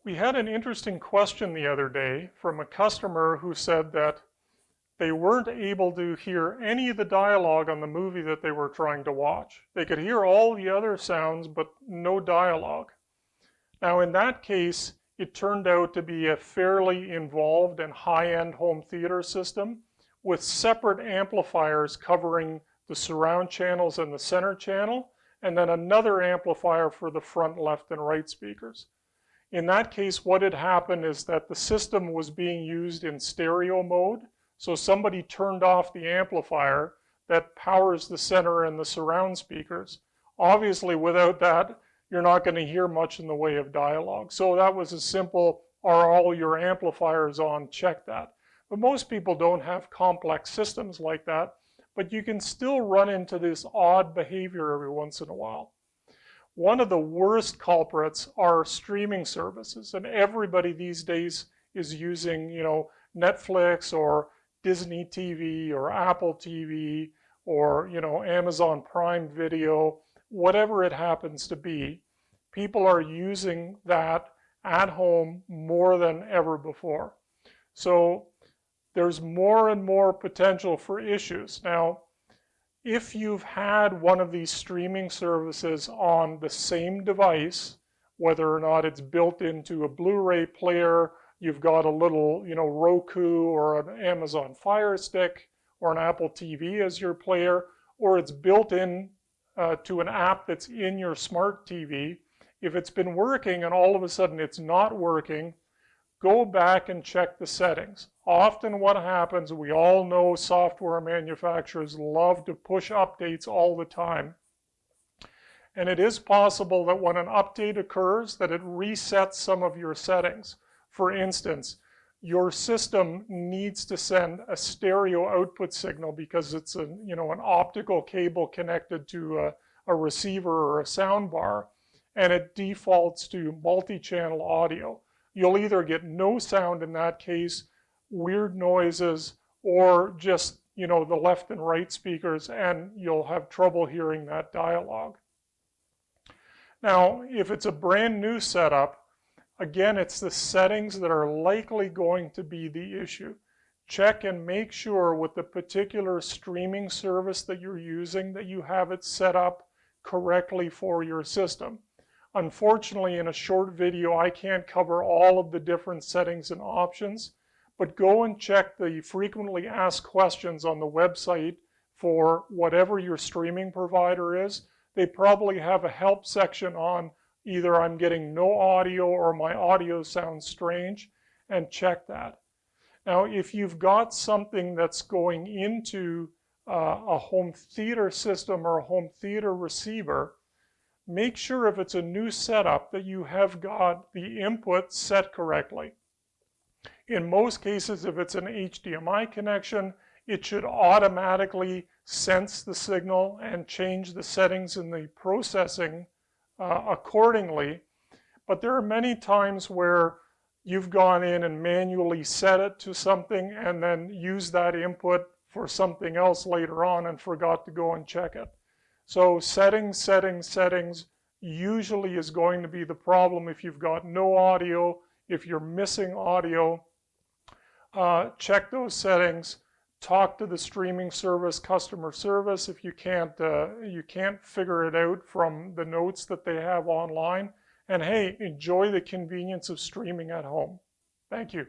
We had an interesting question the other day from a customer who said that they weren't able to hear any of the dialogue on the movie that they were trying to watch. They could hear all the other sounds, but no dialogue. Now, in that case, it turned out to be a fairly involved and high-end home theater system with separate amplifiers covering the surround channels and the center channel, and then another amplifier for the front, left, and right speakers. In that case, what had happened is that the system was being used in stereo mode, so somebody turned off the amplifier that powers the center and the surround speakers. Obviously, without that, you're not going to hear much in the way of dialogue. So that was a simple, are all your amplifiers on? Check that. But most people don't have complex systems like that, but you can still run into this odd behavior every once in a while. One of the worst culprits are streaming services, and everybody these days is using, Netflix or Disney TV or Apple TV or, Amazon Prime Video, whatever it happens to be. People are using that at home more than ever before. So there's more and more potential for issues. Now, if you've had one of these streaming services on the same device, whether or not it's built into a Blu-ray player, you've got a little, Roku or an Amazon Fire Stick or an Apple TV as your player, or it's built in to an app that's in your smart TV, if it's been working and all of a sudden it's not working, go back and check the settings. Often what happens, we all know software manufacturers love to push updates all the time. And it is possible that when an update occurs, that it resets some of your settings. For instance, your system needs to send a stereo output signal because it's an optical cable connected to a receiver or a sound bar, and it defaults to multi-channel audio. You'll either get no sound in that case, weird noises, or just, the left and right speakers, and you'll have trouble hearing that dialogue. Now, if it's a brand new setup, again, it's the settings that are likely going to be the issue. Check and make sure with the particular streaming service that you're using that you have it set up correctly for your system. Unfortunately, in a short video, I can't cover all of the different settings and options, but go and check the frequently asked questions on the website for whatever your streaming provider is. They probably have a help section on either I'm getting no audio or my audio sounds strange, and check that. Now, if you've got something that's going into a home theater system or a home theater receiver, make sure if it's a new setup that you have got the input set correctly. In most cases, if it's an HDMI connection, it should automatically sense the signal and change the settings in the processing accordingly. But there are many times where you've gone in and manually set it to something and then used that input for something else later on and forgot to go and check it. So settings usually is going to be the problem if you've got no audio. If you're missing audio, check those settings. Talk to the streaming service customer service if you can't figure it out from the notes that they have online. And hey, enjoy the convenience of streaming at home. Thank you.